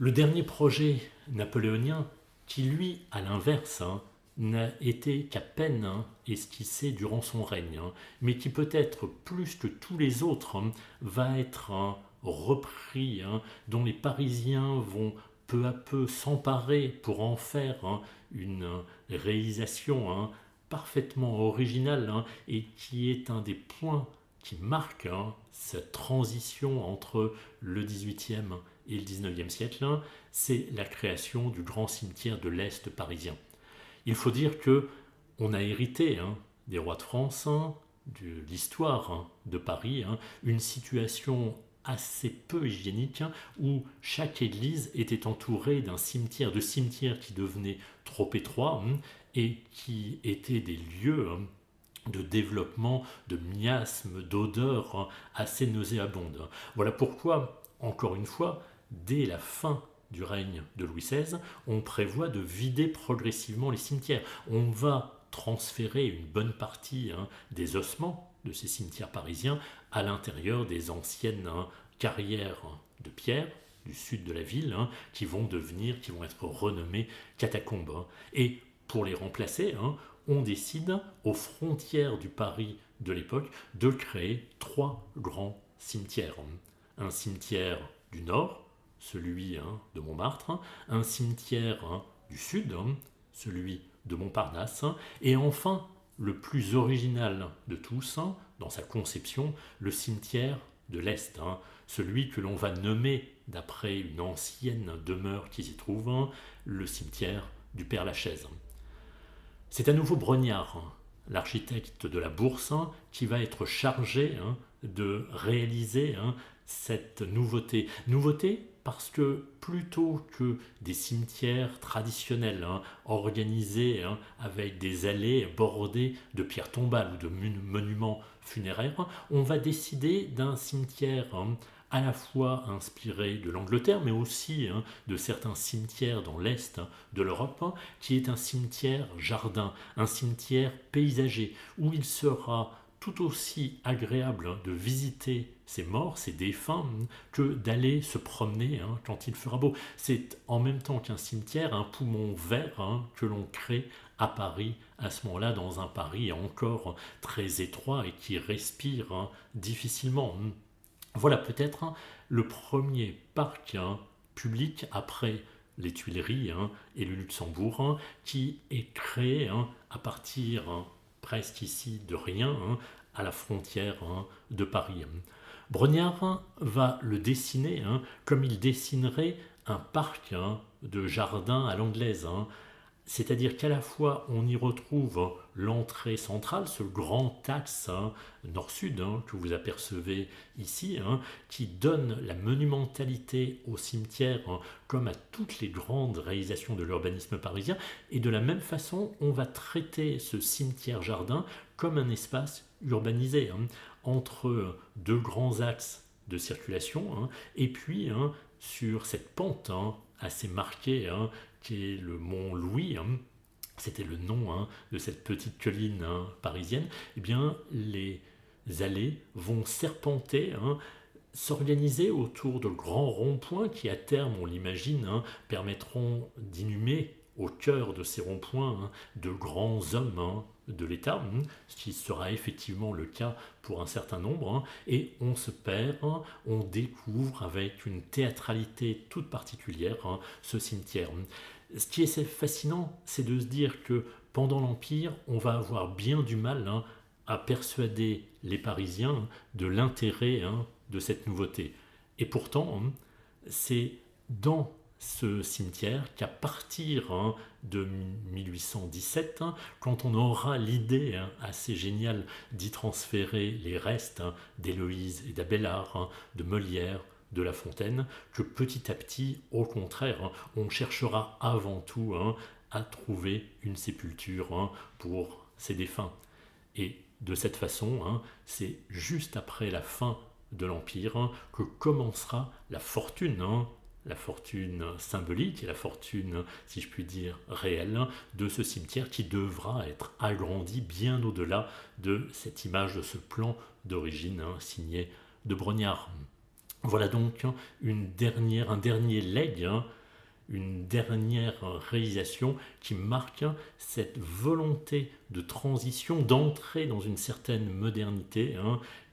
Le dernier projet napoléonien, qui lui, à l'inverse, n'a été qu'à peine esquissé durant son règne, mais qui peut-être plus que tous les autres va être repris, dont les Parisiens vont peu à peu s'emparer pour en faire une réalisation parfaitement originale et qui est un des points qui marque cette transition entre le XVIIIe et le XIXe siècle, c'est la création du grand cimetière de l'Est parisien. Il faut dire que on a hérité des rois de France, de l'histoire de Paris, une situation assez peu hygiénique où chaque église était entourée d'un cimetière, de cimetières qui devenaient trop étroits et qui étaient des lieux de développement, de miasmes, d'odeurs assez nauséabondes. Voilà pourquoi, encore une fois, dès la fin du règne de Louis XVI, on prévoit de vider progressivement les cimetières. On va transférer une bonne partie des ossements de ces cimetières parisiens à l'intérieur des anciennes carrières de pierre du sud de la ville qui vont être renommées catacombes. Et pour les remplacer, on décide, aux frontières du Paris de l'époque, de créer trois grands cimetières. Un cimetière du nord, celui de Montmartre, un cimetière du sud, celui de Montparnasse, et enfin, le plus original de tous, dans sa conception, le cimetière de l'Est, celui que l'on va nommer, d'après une ancienne demeure qui s'y trouve, le cimetière du Père-Lachaise. C'est à nouveau Brognard, l'architecte de la Bourse, qui va être chargé de réaliser cette nouveauté. Nouveauté parce que plutôt que des cimetières traditionnels organisés avec des allées bordées de pierres tombales ou de monuments funéraires, on va décider d'un cimetière à la fois inspiré de l'Angleterre, mais aussi de certains cimetières dans l'Est de l'Europe, qui est un cimetière jardin, un cimetière paysager, où il sera tout aussi agréable de visiter ces morts, ces défunts, que d'aller se promener quand il fera beau. C'est en même temps qu'un cimetière, un poumon vert que l'on crée à Paris, à ce moment-là, dans un Paris encore très étroit et qui respire difficilement. Voilà peut-être le premier parc public après les Tuileries et le Luxembourg qui est créé à partir presque ici de rien à la frontière de Paris. Brognard va le dessiner comme il dessinerait un parc de jardin à l'anglaise. C'est-à-dire qu'à la fois on y retrouve l'entrée centrale, ce grand axe nord-sud que vous apercevez ici, qui donne la monumentalité au cimetière comme à toutes les grandes réalisations de l'urbanisme parisien. Et de la même façon, on va traiter ce cimetière-jardin comme un espace urbanisé, entre deux grands axes de circulation, et puis sur cette pente assez marquée qui est le mont Louis, c'était le nom de cette petite colline parisienne, eh bien les allées vont serpenter, s'organiser autour de grands ronds-points qui à terme, on l'imagine, permettront d'inhumer au cœur de ces ronds-points de grands hommes de l'État, ce qui sera effectivement le cas pour un certain nombre, et on se perd, on découvre avec une théâtralité toute particulière ce cimetière. Ce qui est fascinant, c'est de se dire que pendant l'Empire, on va avoir bien du mal à persuader les Parisiens de l'intérêt de cette nouveauté. Et pourtant, c'est dans ce cimetière qu'à partir de 1817, quand on aura l'idée assez géniale d'y transférer les restes d'Héloïse et d'Abélard, de Molière, de La Fontaine, que petit à petit, au contraire, on cherchera avant tout à trouver une sépulture pour ces défunts. Et de cette façon, c'est juste après la fin de l'Empire que commencera la fortune symbolique et la fortune, si je puis dire, réelle de ce cimetière qui devra être agrandi bien au-delà de cette image, de ce plan d'origine signé de Brognard. Voilà donc un dernier leg, une dernière réalisation qui marque cette volonté de transition, d'entrer dans une certaine modernité,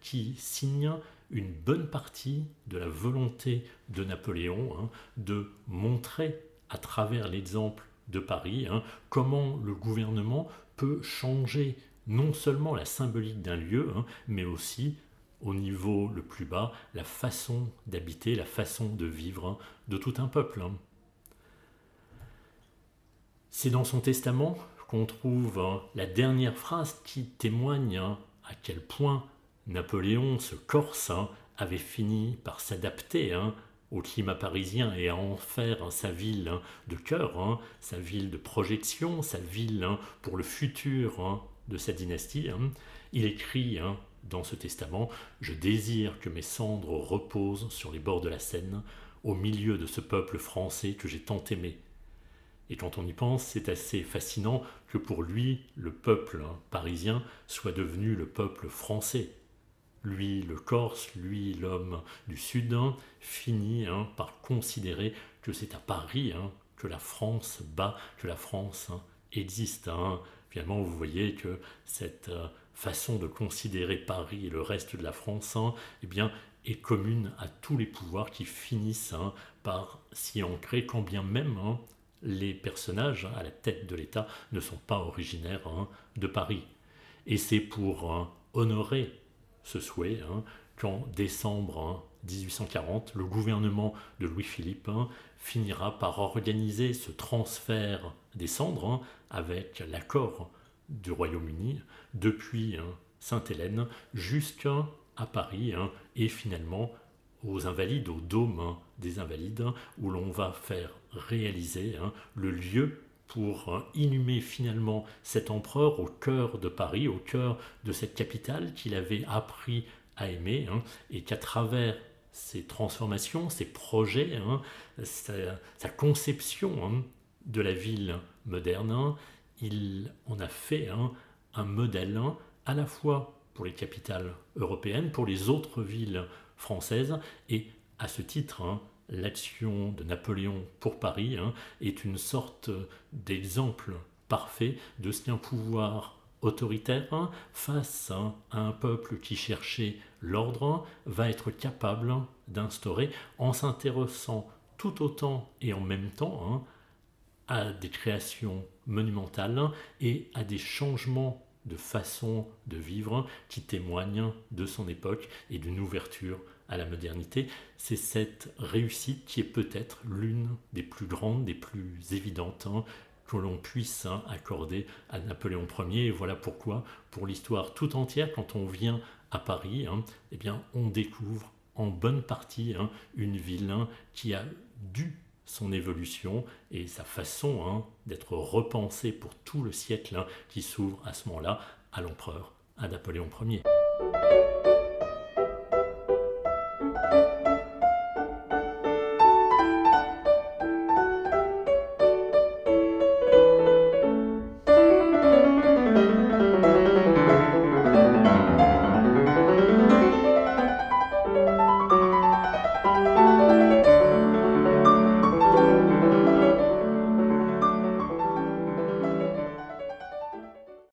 qui signe une bonne partie de la volonté de Napoléon, de montrer à travers l'exemple de Paris comment le gouvernement peut changer non seulement la symbolique d'un lieu, mais aussi au niveau le plus bas, la façon d'habiter, la façon de vivre de tout un peuple. C'est dans son testament qu'on trouve la dernière phrase qui témoigne à quel point Napoléon, ce Corse, avait fini par s'adapter au climat parisien et à en faire sa ville de cœur, sa ville de projection, sa ville pour le futur de sa dynastie. Il écrit dans ce testament: « Je désire que mes cendres reposent sur les bords de la Seine, au milieu de ce peuple français que j'ai tant aimé. » Et quand on y pense, c'est assez fascinant que pour lui, le peuple parisien soit devenu le peuple français. Lui, le Corse, lui, l'homme du Sud, finit par considérer que c'est à Paris que la France bat, que la France existe. Finalement, vous voyez que cette façon de considérer Paris et le reste de la France eh bien, est commune à tous les pouvoirs qui finissent par s'y ancrer, quand bien même les personnages à la tête de l'État ne sont pas originaires de Paris. Et c'est pour honorer ce souhait qu'en décembre 1840, le gouvernement de Louis-Philippe finira par organiser ce transfert des cendres avec l'accord du Royaume-Uni depuis Sainte-Hélène jusqu'à Paris et finalement aux Invalides, au dôme des Invalides, où l'on va faire réaliser le lieu pour inhumer finalement cet empereur au cœur de Paris, au cœur de cette capitale qu'il avait appris à aimer, et qu'à travers ces transformations, ces projets, sa conception de la ville moderne, il en a fait un modèle à la fois pour les capitales européennes, pour les autres villes françaises, et à ce titre, l'action de Napoléon pour Paris est une sorte d'exemple parfait de ce qu'un pouvoir autoritaire face à un peuple qui cherchait l'ordre va être capable d'instaurer en s'intéressant tout autant et en même temps à des créations monumentales et à des changements de façon de vivre qui témoignent de son époque et d'une ouverture à la modernité. C'est cette réussite qui est peut-être l'une des plus grandes, des plus évidentes que l'on puisse accorder à Napoléon Ier. Et voilà pourquoi, pour l'histoire tout entière, quand on vient à Paris, eh bien, on découvre en bonne partie une ville qui a dû son évolution et sa façon d'être repensée pour tout le siècle qui s'ouvre à ce moment-là à l'empereur, à Napoléon Ier.